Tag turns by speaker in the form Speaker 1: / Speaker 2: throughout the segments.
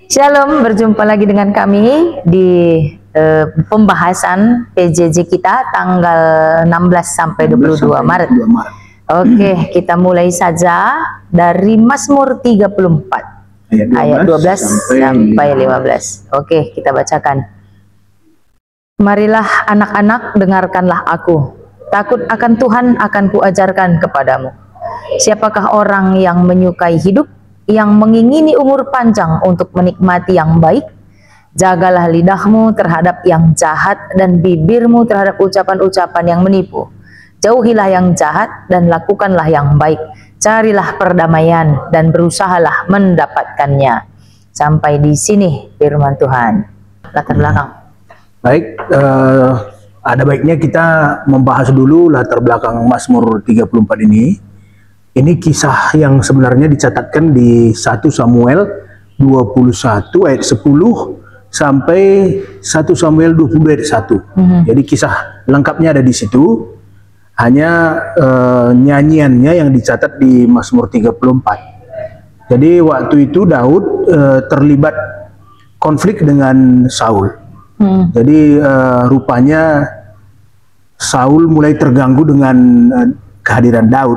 Speaker 1: Shalom, berjumpa lagi dengan kami di pembahasan PJJ kita tanggal 16 sampai 22 Maret. Oke, kita mulai saja dari Mazmur 34 ayat 12 sampai 15. Oke, kita bacakan. Marilah anak-anak, dengarkanlah aku. Takut akan Tuhan akan kuajarkan kepadamu. Siapakah orang yang menyukai hidup, yang mengingini umur panjang untuk menikmati yang baik? Jagalah lidahmu terhadap yang jahat dan bibirmu terhadap ucapan-ucapan yang menipu. Jauhilah yang jahat dan lakukanlah yang baik. Carilah perdamaian dan berusahalah mendapatkannya. Sampai di sini firman Tuhan. Latar belakang.
Speaker 2: Baik, ada baiknya kita membahas dulu latar belakang Mazmur 34 ini. Ini kisah yang sebenarnya dicatatkan di 1 Samuel 21 ayat 10 sampai 1 Samuel 20 ayat 1. Jadi kisah lengkapnya ada di situ. Hanya nyanyiannya yang dicatat di Mazmur 34. Jadi waktu itu Daud terlibat konflik dengan Saul. Jadi rupanya Saul mulai terganggu dengan kehadiran Daud.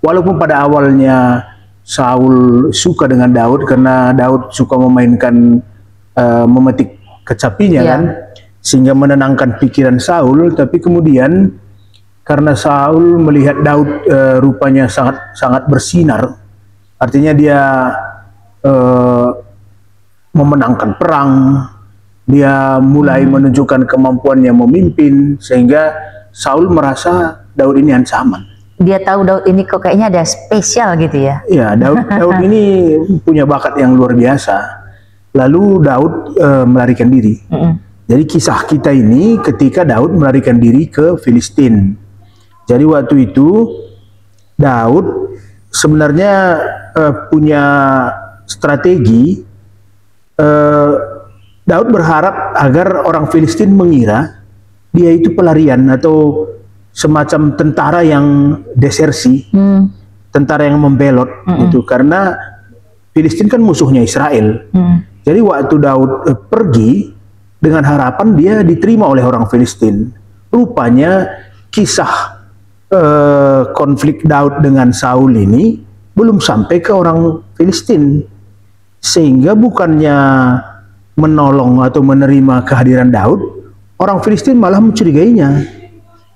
Speaker 2: Walaupun pada awalnya Saul suka dengan Daud karena Daud suka memainkan memetik kecapinya kan, sehingga menenangkan pikiran Saul. Tapi kemudian karena Saul melihat Daud rupanya sangat bersinar, artinya dia memenangkan perang, dia mulai menunjukkan kemampuannya memimpin, sehingga Saul merasa Daud ini ancaman.
Speaker 1: Dia tahu Daud ini kok kayaknya ada spesial gitu ya.
Speaker 2: Ya, Daud ini punya bakat yang luar biasa. Lalu Daud melarikan diri. Jadi kisah kita ini ketika Daud melarikan diri ke Filistin. Jadi waktu itu Daud sebenarnya punya strategi. Daud berharap agar orang Filistin mengira dia itu pelarian atau semacam tentara yang desersi, tentara yang membelot gitu, karena Filistin kan musuhnya Israel. Jadi waktu Daud pergi dengan harapan dia diterima oleh orang Filistin. Rupanya kisah konflik Daud dengan Saul ini belum sampai ke orang Filistin, sehingga bukannya menolong atau menerima kehadiran Daud, orang Filistin malah mencurigainya.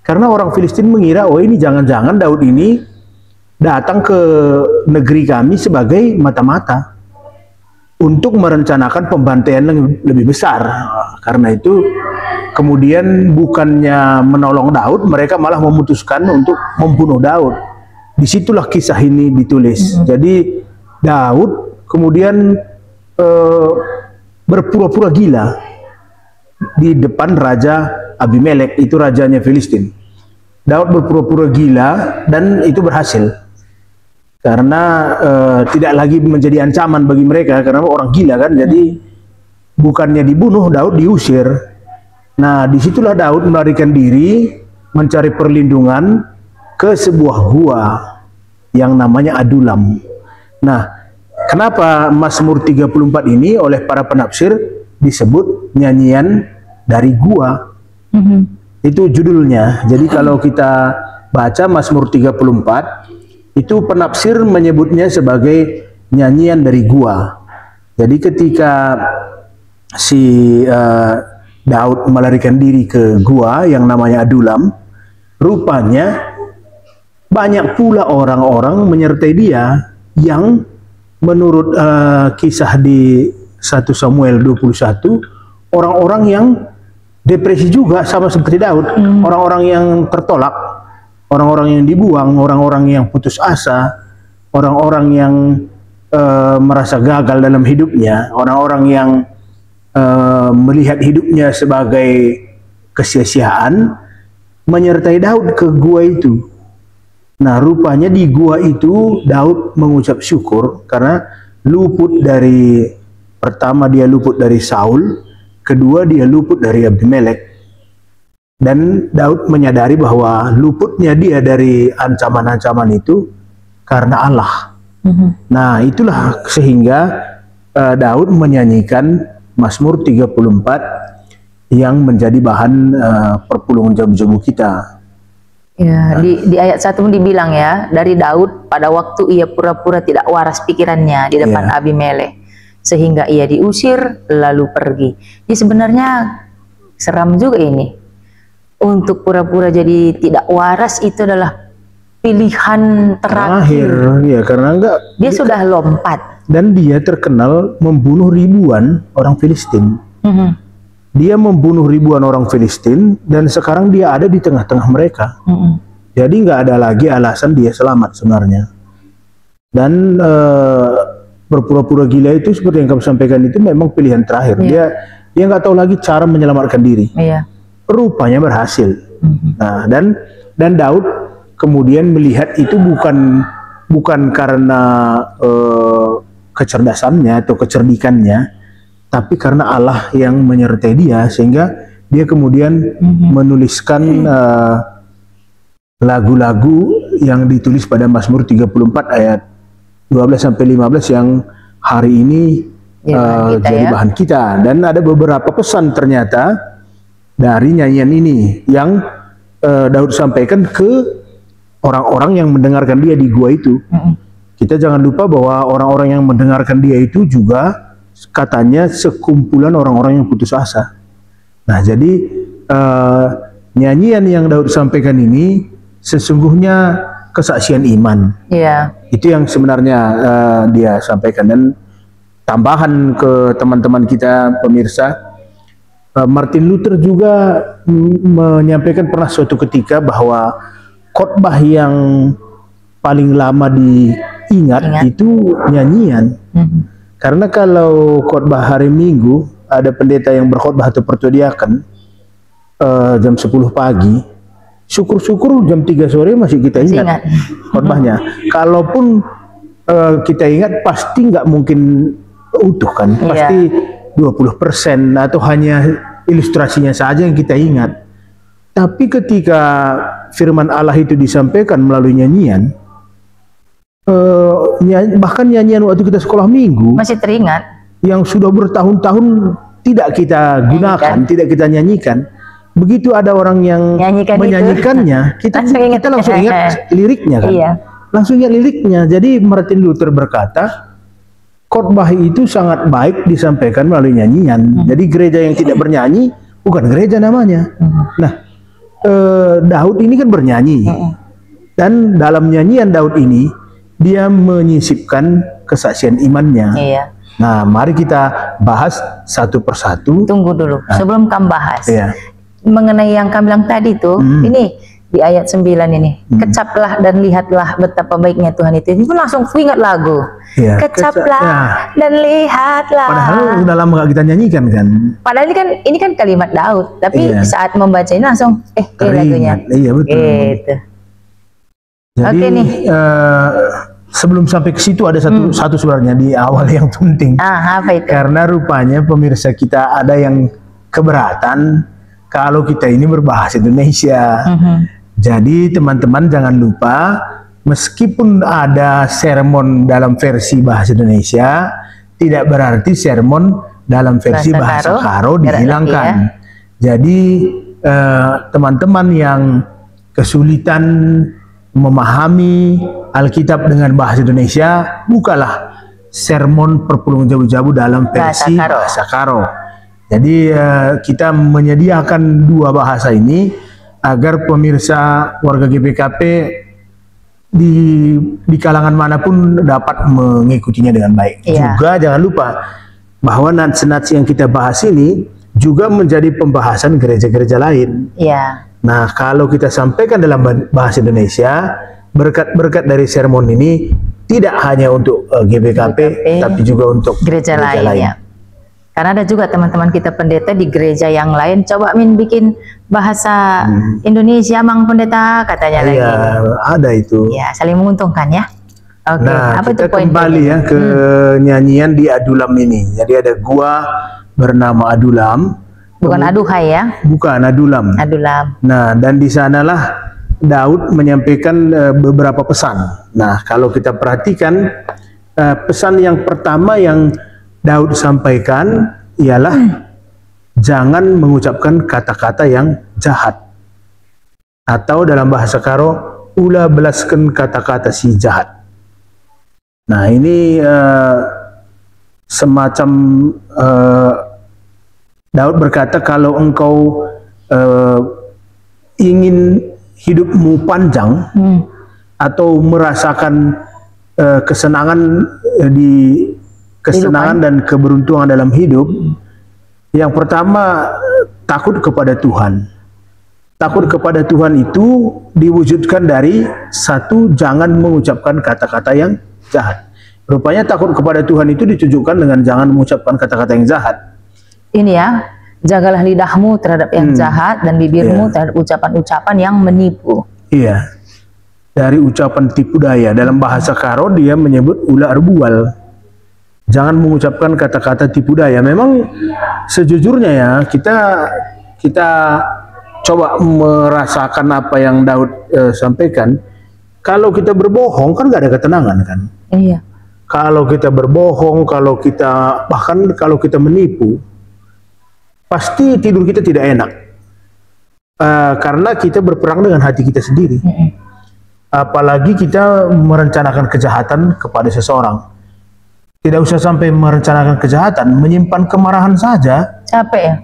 Speaker 2: Karena orang Filistin mengira, oh ini jangan-jangan Daud ini datang ke negeri kami sebagai mata-mata untuk merencanakan pembantaian yang lebih besar. Karena itu kemudian bukannya menolong Daud, mereka malah memutuskan untuk membunuh Daud. Disitulah kisah ini ditulis. Jadi Daud kemudian berpura-pura gila di depan Raja Abimelek, itu rajanya Filistin. Daud berpura-pura gila dan itu berhasil. Karena tidak lagi menjadi ancaman bagi mereka karena orang gila kan. Jadi bukannya dibunuh, Daud diusir. Nah, disitulah Daud melarikan diri mencari perlindungan ke sebuah gua yang namanya Adulam. Nah, kenapa Mazmur 34 ini oleh para penafsir disebut nyanyian dari gua? Itu judulnya. Jadi kalau kita baca Mazmur 34, itu penafsir menyebutnya sebagai nyanyian dari gua. Jadi ketika si Daud melarikan diri ke gua yang namanya Adulam, rupanya banyak pula orang-orang menyertai dia yang menurut kisah di 1 Samuel 21, orang-orang yang depresi juga sama seperti Daud, orang-orang yang tertolak, orang-orang yang dibuang, orang-orang yang putus asa, orang-orang yang merasa gagal dalam hidupnya, orang-orang yang melihat hidupnya sebagai kesia-siaan, menyertai Daud ke gua itu. Nah, rupanya di gua itu Daud mengucap syukur karena luput dari, pertama dia luput dari Saul, kedua dia luput dari Abimelek. Dan Daud menyadari bahwa luputnya dia dari ancaman-ancaman itu karena Allah. Nah, itulah sehingga Daud menyanyikan Mazmur 34 yang menjadi bahan perpulungan jabu-jabu kita.
Speaker 1: Ya, di ayat 1 dibilang ya, dari Daud pada waktu ia pura-pura tidak waras pikirannya di depan Abimelek, sehingga ia diusir lalu pergi. Jadi sebenarnya seram juga ini. Untuk pura-pura jadi tidak waras itu adalah pilihan terakhir.
Speaker 2: Ya, karena
Speaker 1: dia sudah lompat.
Speaker 2: Dan dia terkenal membunuh ribuan orang Filistin. Dia membunuh ribuan orang Filistin dan sekarang dia ada di tengah-tengah mereka. Jadi nggak ada lagi alasan dia selamat sebenarnya. Dan berpura-pura gila itu seperti yang kamu sampaikan itu memang pilihan terakhir. Dia nggak tahu lagi cara menyelamatkan diri. Rupanya berhasil. Nah, dan Daud kemudian melihat itu bukan karena kecerdasannya atau kecerdikannya, tapi karena Allah yang menyertai dia, sehingga dia kemudian menuliskan lagu-lagu yang ditulis pada Mazmur 34 ayat 12-15 yang hari ini jadi bahan kita. Dan ada beberapa pesan ternyata dari nyanyian ini yang Daud sampaikan ke orang-orang yang mendengarkan dia di gua itu. Kita jangan lupa bahwa orang-orang yang mendengarkan dia itu juga katanya sekumpulan orang-orang yang putus asa. Nah, jadi nyanyian yang Daud sampaikan ini sesungguhnya kesaksian iman. Itu yang sebenarnya dia sampaikan. Dan tambahan ke teman-teman kita pemirsa, Martin Luther juga menyampaikan pernah suatu ketika bahwa khotbah yang paling lama diingat itu nyanyian. Karena kalau khotbah hari Minggu ada pendeta yang berkhotbah atau pertudiakan jam 10 pagi, syukur-syukur jam 3 sore masih kita ingat khotbahnya. Kalaupun kita ingat pasti nggak mungkin utuh kan, pasti 20% atau hanya ilustrasinya saja yang kita ingat. Tapi ketika firman Allah itu disampaikan melalui nyanyian, bahkan nyanyian waktu kita sekolah minggu
Speaker 1: masih teringat,
Speaker 2: yang sudah bertahun-tahun tidak kita gunakan, tidak kita nyanyikan. Begitu ada orang yang menyanyikannya, kita langsung ingat liriknya kan, langsung ingat liriknya. Jadi Martin Luther berkata, khotbah itu sangat baik disampaikan melalui nyanyian. Jadi gereja yang tidak bernyanyi bukan gereja namanya. Nah, Daud ini kan bernyanyi, dan dalam nyanyian Daud ini dia menyisipkan kesaksian imannya. Nah, mari kita bahas satu persatu.
Speaker 1: Tunggu dulu, sebelum kamu bahas mengenai yang kamu bilang tadi tuh, ini di ayat 9 ini, kecaplah dan lihatlah betapa baiknya Tuhan itu. Ini pun langsung ingat lagu. Kecaplah dan lihatlah.
Speaker 2: Padahal udah lama gak kita nyanyikan kan.
Speaker 1: Padahal ini kan kalimat Daud, tapi saat membaca ini langsung lagunya.
Speaker 2: Iya betul.
Speaker 1: Gitu.
Speaker 2: Jadi sebelum sampai ke situ ada satu sebenarnya di awal yang penting.
Speaker 1: Apa itu?
Speaker 2: Karena rupanya pemirsa kita ada yang keberatan kalau kita ini berbahasa Indonesia. Jadi teman-teman jangan lupa, meskipun ada sermon dalam versi bahasa Indonesia, tidak berarti sermon dalam versi bahasa Karo dihilangkan. Jadi teman-teman yang kesulitan memahami Alkitab dengan bahasa Indonesia, bukalah sermon perpulungan jabu-jabu dalam versi bahasa Karo. Jadi kita menyediakan dua bahasa ini agar pemirsa warga GPKP di kalangan manapun dapat mengikutinya dengan baik. Juga jangan lupa bahwa nats-nats yang kita bahas ini juga menjadi pembahasan gereja-gereja lain. Nah, kalau kita sampaikan dalam bahasa Indonesia, berkat-berkat dari sermon ini tidak hanya untuk GPKP, tapi juga untuk gereja lain.
Speaker 1: Karena ada juga teman-teman kita pendeta di gereja yang lain, coba bikin bahasa Indonesia, Mang Pendeta, katanya lagi.
Speaker 2: Ada itu.
Speaker 1: Saling menguntungkan ya.
Speaker 2: Nah, apa kita itu kembali ya ke nyanyian di Adulam ini. Jadi ada gua bernama Adulam.
Speaker 1: Bukan Aduhai ya?
Speaker 2: Bukan, Adulam. Nah, dan di sanalah Daud menyampaikan beberapa pesan. Nah, kalau kita perhatikan pesan yang pertama yang Daud sampaikan ialah jangan mengucapkan kata-kata yang jahat. Atau dalam bahasa Karo, ulah belaskan kata-kata si jahat. Nah ini semacam Daud berkata, kalau engkau ingin hidupmu panjang atau merasakan kesenangan dan keberuntungan dalam hidup, yang pertama takut kepada Tuhan. Takut kepada Tuhan itu diwujudkan dari satu, jangan mengucapkan kata-kata yang jahat. Rupanya takut kepada Tuhan itu ditujukan dengan jangan mengucapkan kata-kata yang jahat.
Speaker 1: Ini ya, jagalah lidahmu terhadap yang jahat dan bibirmu terhadap ucapan-ucapan yang menipu.
Speaker 2: Iya, dari ucapan tipu daya. Dalam bahasa Karo dia menyebut ulah arbual. Jangan mengucapkan kata-kata tipu daya. Memang sejujurnya ya, kita coba merasakan apa yang Daud sampaikan. Kalau kita berbohong kan gak ada ketenangan kan.
Speaker 1: Iya.
Speaker 2: Kalau kita berbohong, bahkan kalau kita menipu, pasti tidur kita tidak enak. Karena kita berperang dengan hati kita sendiri. Apalagi kita merencanakan kejahatan kepada seseorang. Tidak usah sampai merencanakan kejahatan, menyimpan kemarahan saja.
Speaker 1: Capek ya?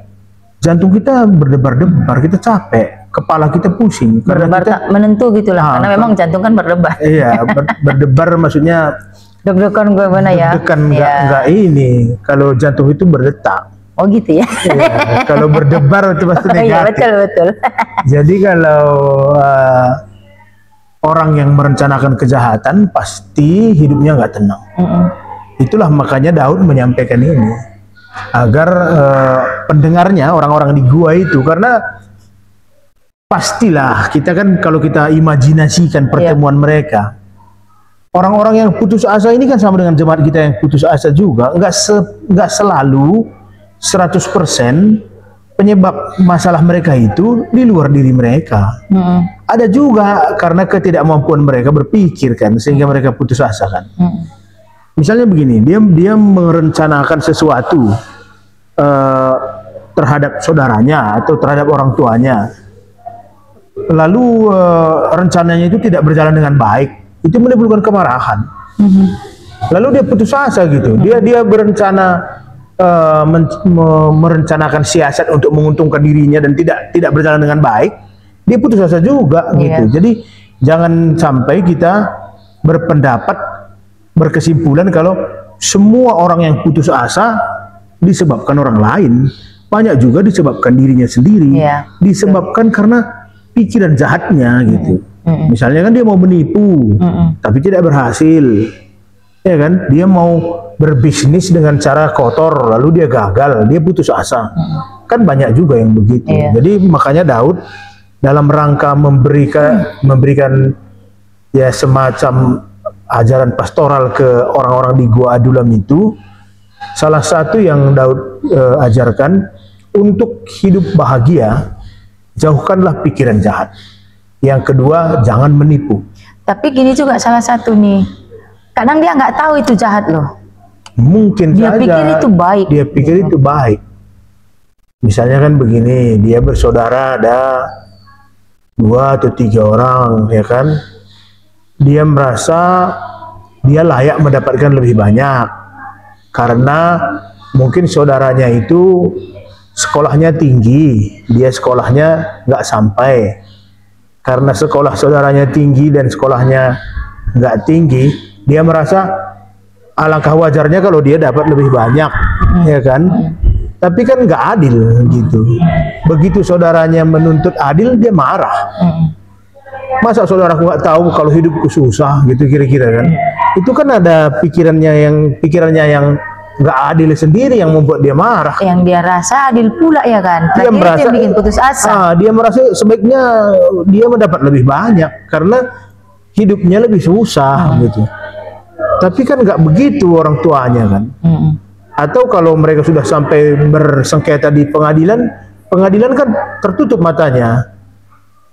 Speaker 2: Jantung kita berdebar-debar, kita capek, kepala kita pusing.
Speaker 1: Berdebar tak menentu gitulah, karena memang jantung kan berdebar.
Speaker 2: Iya, berdebar maksudnya
Speaker 1: deg-degan gue mana ya?
Speaker 2: Deg-degan enggak ini. Kalau jantung itu berdetak.
Speaker 1: Oh gitu ya?
Speaker 2: Iya, kalau berdebar itu pasti negatif.
Speaker 1: Iya, betul.
Speaker 2: Jadi kalau orang yang merencanakan kejahatan pasti hidupnya nggak tenang. Itulah makanya Daud menyampaikan ini. Agar pendengarnya, orang-orang di gua itu, karena pastilah kita kan kalau kita imajinasikan pertemuan mereka, orang-orang yang putus asa ini kan sama dengan jemaat kita yang putus asa juga, nggak selalu 100% penyebab masalah mereka itu di luar diri mereka. Ada juga karena ketidakmampuan mereka berpikir kan, sehingga mereka putus asa kan. Misalnya begini, dia merencanakan sesuatu terhadap saudaranya atau terhadap orang tuanya, lalu rencananya itu tidak berjalan dengan baik, itu menimbulkan kemarahan. Lalu dia putus asa gitu. Dia berencana merencanakan siasat untuk menguntungkan dirinya dan tidak berjalan dengan baik, dia putus asa juga gitu. Jadi jangan sampai kita berkesimpulan kalau semua orang yang putus asa disebabkan orang lain. Banyak juga disebabkan dirinya sendiri, disebabkan karena pikiran jahatnya gitu. Misalnya kan dia mau menipu tapi tidak berhasil, ya kan? Dia mau berbisnis dengan cara kotor lalu dia gagal, dia putus asa. Kan banyak juga yang begitu. Jadi makanya Daud dalam rangka memberikan ya semacam ajaran pastoral ke orang-orang di Gua Adulam itu, salah satu yang Daud ajarkan, untuk hidup bahagia jauhkanlah pikiran jahat. Yang kedua, jangan menipu.
Speaker 1: Tapi gini juga salah satu nih, kadang dia nggak tahu itu jahat loh.
Speaker 2: Mungkin
Speaker 1: dia
Speaker 2: saja
Speaker 1: pikir itu baik.
Speaker 2: Dia pikir itu baik. Misalnya kan begini, dia bersaudara ada 2 atau 3 orang, ya kan? Dia merasa dia layak mendapatkan lebih banyak karena mungkin saudaranya itu sekolahnya tinggi, dia sekolahnya nggak sampai. Karena sekolah saudaranya tinggi dan sekolahnya nggak tinggi, dia merasa alangkah wajarnya kalau dia dapat lebih banyak, ya kan? Tapi kan nggak adil gitu. Begitu saudaranya menuntut adil, dia marah. Masa saudaraku nggak tahu kalau hidupku susah gitu kira-kira kan? Itu kan ada pikirannya yang nggak adil sendiri yang membuat dia marah.
Speaker 1: Yang dia rasa adil pula ya kan?
Speaker 2: Dia merasa
Speaker 1: yang bikin putus asa.
Speaker 2: Dia merasa sebaiknya dia mendapat lebih banyak karena hidupnya lebih susah gitu. Tapi kan nggak begitu orang tuanya kan? Atau kalau mereka sudah sampai bersengketa di pengadilan, pengadilan kan tertutup matanya.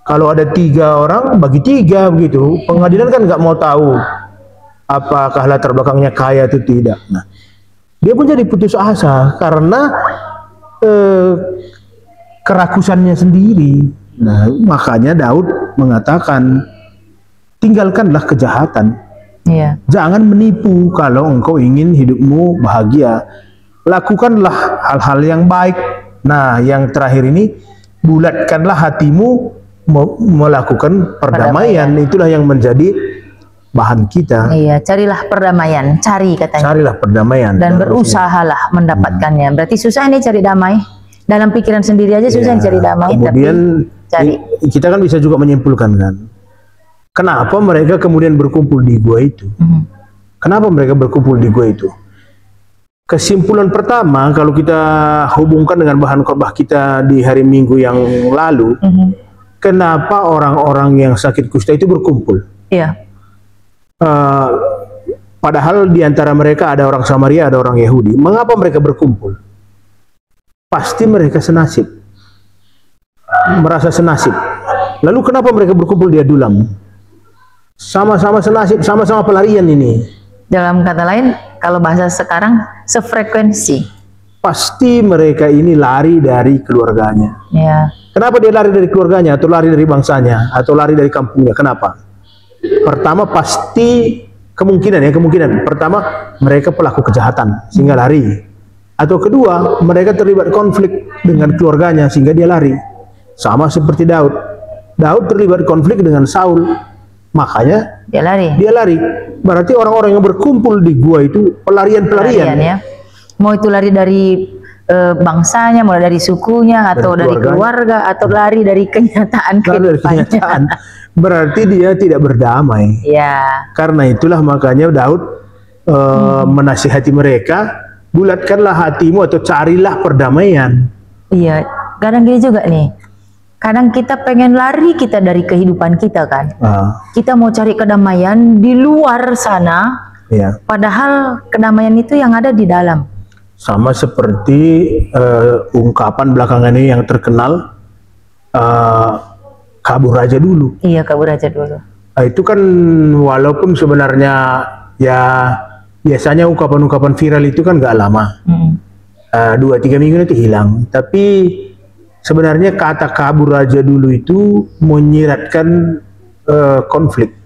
Speaker 2: Kalau ada 3 orang bagi 3 begitu, pengadilan kan nggak mau tahu apakah latar belakangnya kaya atau tidak. Nah, dia pun jadi putus asa karena kerakusannya sendiri. Nah, makanya Daud mengatakan, tinggalkanlah kejahatan.
Speaker 1: Iya.
Speaker 2: Jangan menipu kalau engkau ingin hidupmu bahagia. Lakukanlah hal-hal yang baik. Nah, yang terakhir ini, bulatkanlah hatimu melakukan perdamaian. Itulah yang menjadi bahan kita.
Speaker 1: Iya, carilah perdamaian, cari katanya.
Speaker 2: Carilah perdamaian.
Speaker 1: Dan berusahalah mendapatkannya. Berarti susah nih cari damai. Dalam pikiran sendiri aja susah cari damai.
Speaker 2: Kemudian
Speaker 1: tapi
Speaker 2: kita kan bisa juga menyimpulkan kan, kenapa mereka kemudian berkumpul di gua itu? Kenapa mereka berkumpul di gua itu? Kesimpulan pertama, kalau kita hubungkan dengan bahan khotbah kita di hari Minggu yang lalu, kenapa orang-orang yang sakit kusta itu berkumpul?
Speaker 1: Iya.
Speaker 2: Padahal di antara mereka ada orang Samaria, ada orang Yahudi. Mengapa mereka berkumpul? Pasti mereka senasib, merasa senasib. Lalu kenapa mereka berkumpul di Adulam? Sama-sama senasib, sama-sama pelarian ini.
Speaker 1: Dalam kata lain, kalau bahasa sekarang, sefrekuensi.
Speaker 2: Pasti mereka ini lari dari keluarganya.
Speaker 1: Ya.
Speaker 2: Kenapa dia lari dari keluarganya, atau lari dari bangsanya, atau lari dari kampungnya? Kenapa? Pertama, pasti kemungkinan. Pertama, mereka pelaku kejahatan sehingga lari. Atau kedua, mereka terlibat konflik dengan keluarganya sehingga dia lari. Sama seperti Daud. Daud terlibat konflik dengan Saul, makanya
Speaker 1: Dia lari.
Speaker 2: dia lari. Berarti orang-orang yang berkumpul di gua itu pelarian-pelarian.
Speaker 1: Ya. Mau itu lari dari bangsanya, mau dari sukunya, atau dari keluarga, atau lari dari kenyataan kehidupannya.
Speaker 2: Berarti dia tidak berdamai.
Speaker 1: Ya.
Speaker 2: Karena itulah makanya Daud menasihati mereka, bulatkanlah hatimu atau carilah perdamaian.
Speaker 1: Iya, kadang gini juga nih. Kadang kita pengen lari kita dari kehidupan kita kan. Kita mau cari kedamaian di luar sana.
Speaker 2: Ya.
Speaker 1: Padahal kedamaian itu yang ada di dalam.
Speaker 2: Sama seperti ungkapan belakangan ini yang terkenal, kabur aja dulu.
Speaker 1: Iya, kabur aja dulu.
Speaker 2: Itu kan walaupun sebenarnya ya biasanya ungkapan-ungkapan viral itu kan gak lama. 2-3 minggu nanti hilang. Tapi sebenarnya kata kabur aja dulu itu menyiratkan konflik.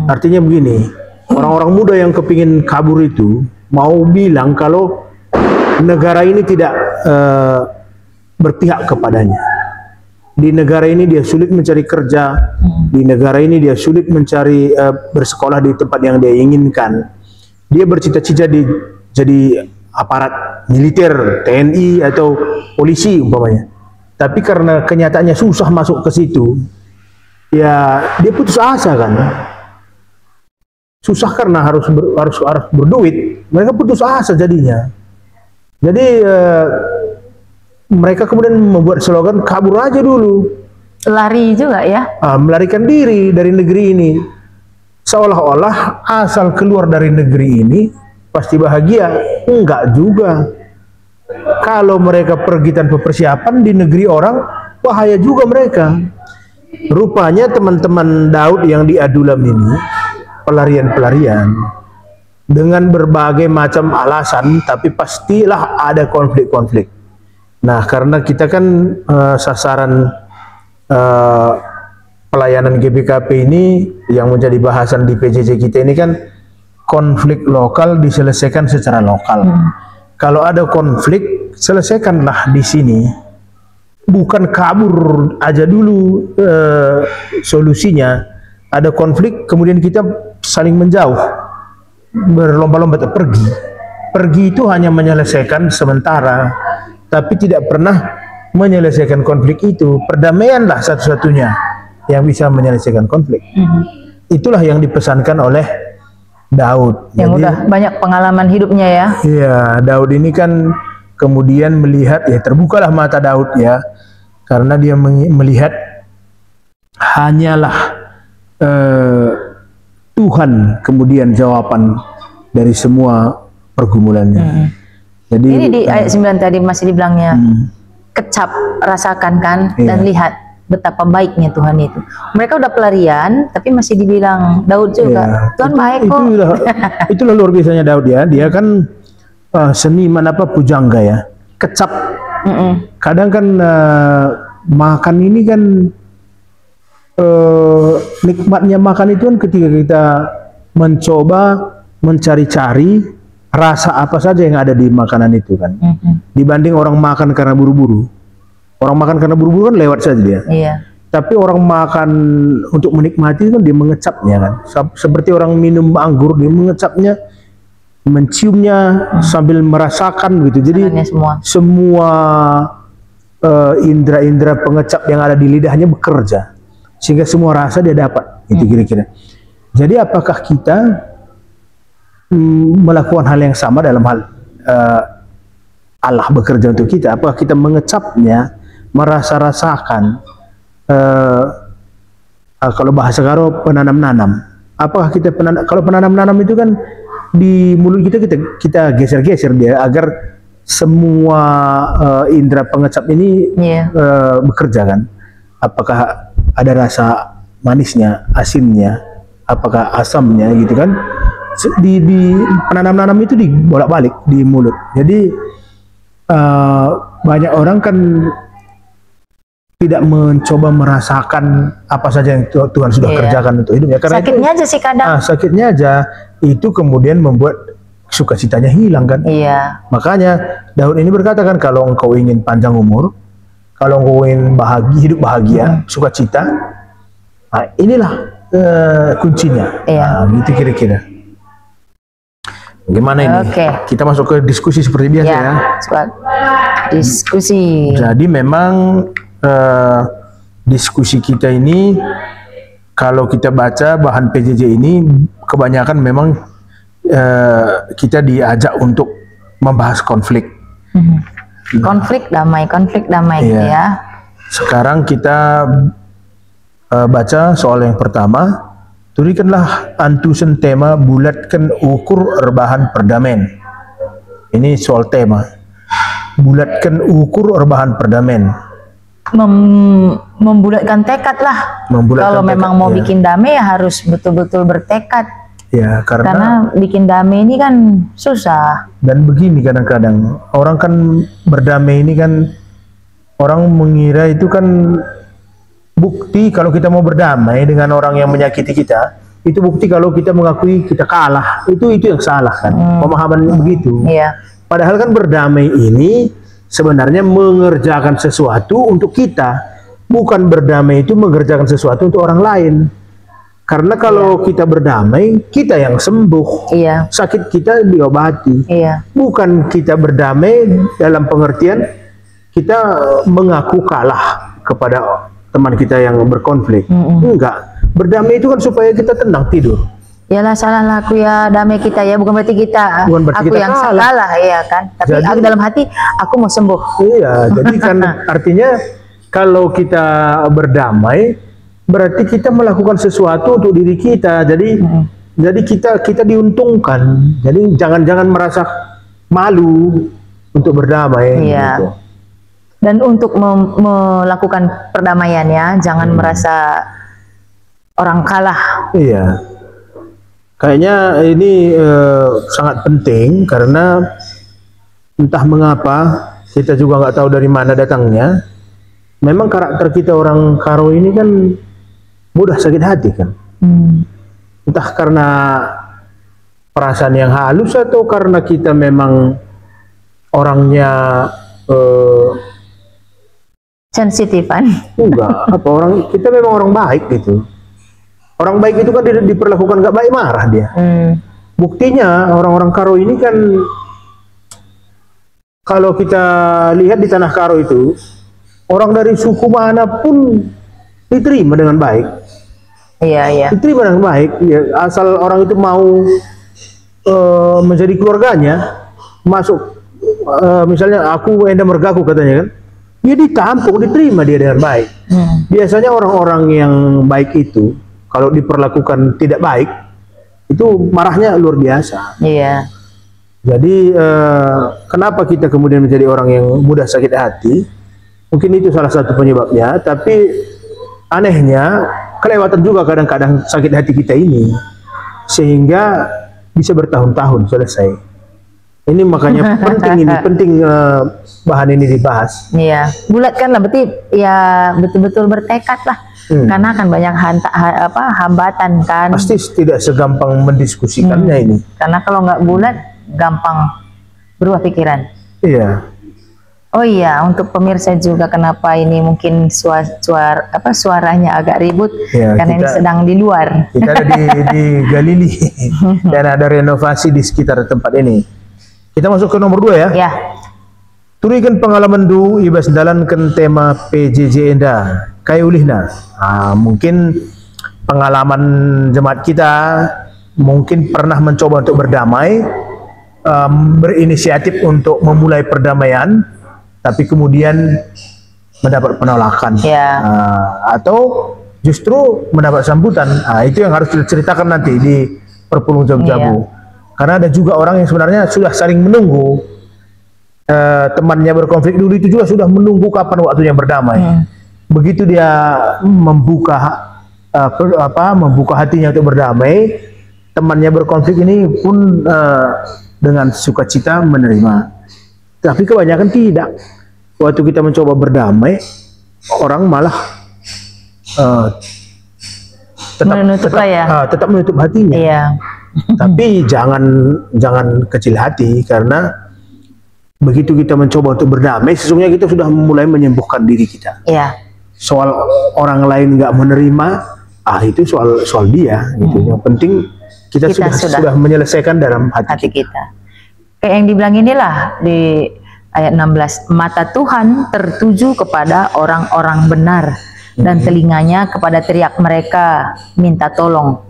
Speaker 2: Artinya begini, orang-orang muda yang kepingin kabur itu mau bilang kalau negara ini tidak berpihak kepadanya. Di negara ini dia sulit mencari kerja, di negara ini dia sulit mencari bersekolah di tempat yang dia inginkan. Dia bercita-cita jadi aparat militer, TNI atau polisi umpamanya. Tapi karena kenyataannya susah masuk ke situ, ya dia putus asa kan. Susah karena harus berduit, mereka putus asa jadinya. Jadi mereka kemudian membuat slogan kabur aja dulu.
Speaker 1: Lari juga ya.
Speaker 2: Melarikan diri dari negeri ini. Seolah-olah asal keluar dari negeri ini pasti bahagia. Enggak juga. Kalau mereka pergi tanpa persiapan di negeri orang, bahaya juga mereka. Rupanya teman-teman Daud yang di Adulam ini pelarian-pelarian dengan berbagai macam alasan, tapi pastilah ada konflik-konflik. Nah, karena kita kan sasaran pelayanan GBKP ini yang menjadi bahasan di PJJ kita ini kan konflik lokal diselesaikan secara lokal. Kalau ada konflik, selesaikanlah di sini. Bukan kabur aja dulu solusinya. Ada konflik, kemudian kita saling menjauh, berlomba-lomba pergi. Pergi itu hanya menyelesaikan sementara, tapi tidak pernah menyelesaikan konflik itu. Perdamaianlah satu-satunya yang bisa menyelesaikan konflik. Itulah yang dipesankan oleh Daud.
Speaker 1: Yang udah banyak pengalaman hidupnya ya.
Speaker 2: Iya, Daud ini kan kemudian melihat, ya terbukalah mata Daud ya, karena dia melihat hanyalah Tuhan kemudian jawaban dari semua pergumulannya. Jadi
Speaker 1: ini di ayat 9 tadi masih dibilangnya kecap, rasakan kan, dan lihat betapa baiknya Tuhan itu. Mereka udah pelarian tapi masih dibilang Daud juga, Tuhan baik kok.
Speaker 2: Itulah luar biasanya Daud ya. Dia kan seniman apa pujangga ya, kecap. Kadang kan makan ini kan nikmatnya makan itu kan ketika kita mencoba mencari-cari rasa apa saja yang ada di makanan itu kan, dibanding orang makan karena buru-buru. Orang makan karena buru-buru kan lewat saja dia.
Speaker 1: Iya.
Speaker 2: Tapi orang makan untuk menikmati kan dia mengecapnya kan, seperti orang minum anggur dia mengecapnya, menciumnya sambil merasakan gitu. Jadi semua indera-indera pengecap yang ada di lidahnya bekerja sehingga semua rasa dia dapat. Itu kira-kira. Jadi apakah kita melakukan hal yang sama dalam hal Allah bekerja untuk kita? Apakah kita mengecapnya, merasa-rasakan? Kalau bahasa Karo penanam-nanam. Apakah kita kalau penanam-nanam itu kan di mulut kita geser-geser dia agar semua indera pengecap ini bekerja kan? Apakah ada rasa manisnya, asinnya, apakah asamnya gitu kan? Di penanam-nanam itu dibolak-balik di mulut. Jadi banyak orang kan tidak mencoba merasakan apa saja yang Tuhan sudah kerjakan untuk hidupnya. Karena
Speaker 1: sakitnya aja sih kadang.
Speaker 2: Sakitnya aja itu kemudian membuat sukacitanya hilang kan.
Speaker 1: Iya.
Speaker 2: Makanya Daud ini berkata kan, kalau engkau ingin panjang umur, kalau engkau ingin hidup bahagia, sukacita, nah inilah kuncinya.
Speaker 1: Iya.
Speaker 2: Nah, gitu kira-kira. Gimana ini? Kita masuk ke diskusi seperti biasa ya.
Speaker 1: Diskusi.
Speaker 2: Jadi memang diskusi kita ini, kalau kita baca bahan PJJ ini kebanyakan memang kita diajak untuk membahas konflik.
Speaker 1: Konflik damai gitu ya.
Speaker 2: Sekarang kita baca soal yang pertama. Tulikanlah antusen tema, bulatkan ukur rebahan perdamaian. Ini soal tema. Bulatkan ukur rebahan perdamaian.
Speaker 1: Membulatkan tekad lah. Kalau memang mau bikin damai ya harus betul-betul bertekad.
Speaker 2: Ya, karena
Speaker 1: bikin damai ini kan susah.
Speaker 2: Dan begini kadang-kadang orang kan berdamai ini kan, orang mengira itu kan bukti kalau kita mau berdamai dengan orang yang menyakiti kita, itu bukti kalau kita mengakui kita kalah. Itu yang salah kan, pemahaman begitu.
Speaker 1: Iya.
Speaker 2: Padahal kan berdamai ini sebenarnya mengerjakan sesuatu untuk kita, bukan berdamai itu mengerjakan sesuatu untuk orang lain. Karena kalau kita berdamai, kita yang sembuh, sakit kita diobati. Bukan kita berdamai dalam pengertian kita mengaku kalah kepada teman kita yang berkonflik. Enggak. Berdamai itu kan supaya kita tenang tidur.
Speaker 1: Yalah, salah aku ya, damai kita ya, bukan berarti kita aku yang salah ya kan. Tapi aku dalam hati aku mau sembuh. Iya,
Speaker 2: jadi kan artinya kalau kita berdamai berarti kita melakukan sesuatu untuk diri kita. Jadi kita diuntungkan. Jadi jangan merasa malu untuk berdamai. Gitu.
Speaker 1: Dan untuk melakukan perdamaian ya, jangan merasa orang kalah.
Speaker 2: Iya. Kayaknya ini sangat penting karena entah mengapa kita juga nggak tahu dari mana datangnya. Memang karakter kita orang Karo ini kan mudah sakit hati kan. Entah karena perasaan yang halus atau karena kita memang orangnya
Speaker 1: sensitifan.
Speaker 2: Enggak, kita memang orang baik gitu. Orang baik itu kan diperlakukan nggak baik marah dia. Buktinya orang-orang Karo ini kan, kalau kita lihat di tanah Karo itu, orang dari suku manapun diterima dengan baik.
Speaker 1: Iya.
Speaker 2: Diterima dengan baik. Ya, asal orang itu mau menjadi keluarganya, masuk. Misalnya aku Enda Mergaku katanya kan, dia ditampung, diterima dia dengan baik. Biasanya orang-orang yang baik itu kalau diperlakukan tidak baik, itu marahnya luar biasa.
Speaker 1: Iya.
Speaker 2: Jadi kenapa kita kemudian menjadi orang yang mudah sakit hati? Mungkin itu salah satu penyebabnya. Tapi anehnya kelewatan juga kadang-kadang sakit hati kita ini, sehingga bisa bertahun-tahun selesai. Ini makanya penting bahan ini dibahas.
Speaker 1: Iya, bulatkanlah, berarti ya betul-betul bertekad lah. Karena akan banyak hambatan kan.
Speaker 2: Pasti tidak segampang mendiskusikannya ini.
Speaker 1: Karena kalau nggak bulat, gampang berubah pikiran.
Speaker 2: Iya.
Speaker 1: Oh iya, untuk pemirsa juga kenapa ini mungkin suaranya agak ribut,
Speaker 2: Ya,
Speaker 1: karena ini sedang di luar.
Speaker 2: Kita ada di Galili dan ada renovasi di sekitar tempat ini. Kita masuk ke nomor 2 ya.
Speaker 1: Ya,
Speaker 2: Turikan pengalaman du ibas dalankan tema PJJ enda kayak ulihna. Mungkin pengalaman jemaat kita mungkin pernah mencoba untuk berdamai, berinisiatif untuk memulai perdamaian, tapi kemudian mendapat penolakan,
Speaker 1: ya.
Speaker 2: atau justru mendapat sambutan. Itu yang harus diceritakan nanti di Perpulung Jabu-Jabu. Karena ada juga orang yang sebenarnya sudah saling menunggu, temannya berkonflik dulu itu juga sudah menunggu kapan waktunya berdamai. Begitu dia membuka hatinya untuk berdamai, temannya berkonflik ini pun dengan sukacita menerima. Tapi kebanyakan tidak. Waktu kita mencoba berdamai, orang malah tetap menutup hatinya.
Speaker 1: Iya.
Speaker 2: Tapi jangan kecil hati, karena begitu kita mencoba untuk berdamai, sesungguhnya kita sudah mulai menyembuhkan diri kita.
Speaker 1: Iya.
Speaker 2: Soal orang lain nggak menerima, itu soal dia. Gitu. Yang penting kita sudah menyelesaikan dalam hati kita.
Speaker 1: Kayak yang dibilang inilah di ayat 16, mata Tuhan tertuju kepada orang-orang benar dan telinganya kepada teriak mereka minta tolong.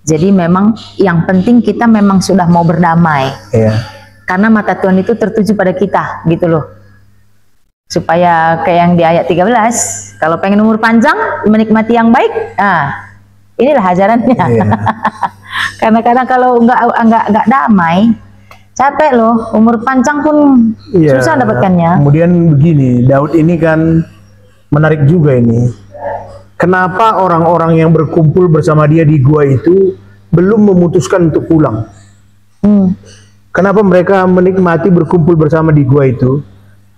Speaker 1: Jadi memang yang penting kita memang sudah mau berdamai.
Speaker 2: Iya.
Speaker 1: Karena mata Tuhan itu tertuju pada kita, gitu loh. Supaya kayak yang di ayat 13, kalau pengen umur panjang, menikmati yang baik, inilah ajarannya. Iya. Karena kadang kalau nggak damai, capek loh, umur panjang pun susah dapatkannya.
Speaker 2: Kemudian begini, Daud ini kan menarik juga ini. Kenapa orang-orang yang berkumpul bersama dia di gua itu belum memutuskan untuk pulang? Kenapa mereka menikmati berkumpul bersama di gua itu?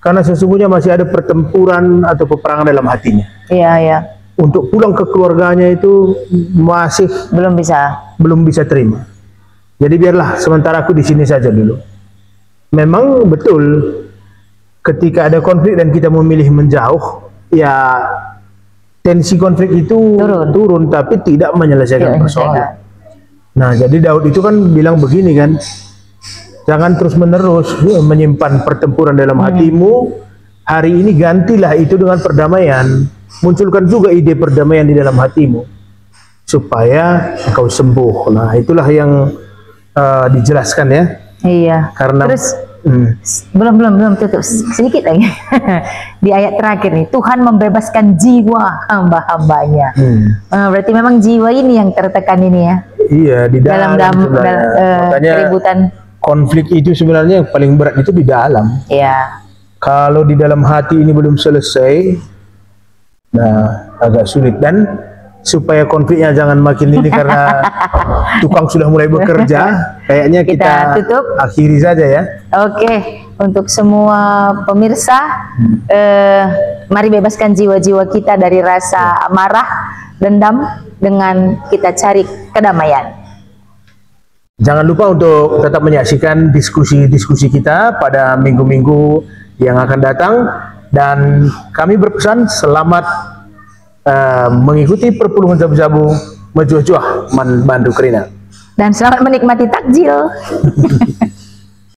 Speaker 2: Karena sesungguhnya masih ada pertempuran atau peperangan dalam hatinya.
Speaker 1: Iya, iya.
Speaker 2: Untuk pulang ke keluarganya itu masih belum bisa terima. Jadi biarlah sementara aku di sini saja dulu. Memang betul ketika ada konflik dan kita memilih menjauh, ya tensi konflik itu turun tapi tidak menyelesaikan persoalan. Nah, jadi Daud itu kan bilang begini kan, jangan terus-menerus menyimpan pertempuran dalam hatimu. Hari ini gantilah itu dengan perdamaian. Munculkan juga ide perdamaian di dalam hatimu supaya engkau sembuh. Nah, itulah yang dijelaskan ya. Iya. Karena
Speaker 1: terus belum tutup sedikit lagi. Di ayat terakhir nih, Tuhan membebaskan jiwa hamba-hambanya. Berarti memang jiwa ini yang tertekan ini ya.
Speaker 2: Iya, di dalam makanya
Speaker 1: keributan
Speaker 2: konflik itu sebenarnya yang paling berat itu di dalam.
Speaker 1: Iya.
Speaker 2: Kalau di dalam hati ini belum selesai, nah agak sulit. Dan supaya konfliknya jangan makin ini karena tukang sudah mulai bekerja, kayaknya kita
Speaker 1: tutup,
Speaker 2: akhiri saja ya.
Speaker 1: Oke, untuk semua pemirsa, mari bebaskan jiwa-jiwa kita dari rasa marah, dendam, dengan kita cari kedamaian.
Speaker 2: Jangan lupa untuk tetap menyaksikan diskusi-diskusi kita pada minggu-minggu yang akan datang, dan kami berpesan selamat mengikuti Perpulungan Jabu-Jabu Mejuah-juah Mandu Kerina,
Speaker 1: dan selamat menikmati takjil.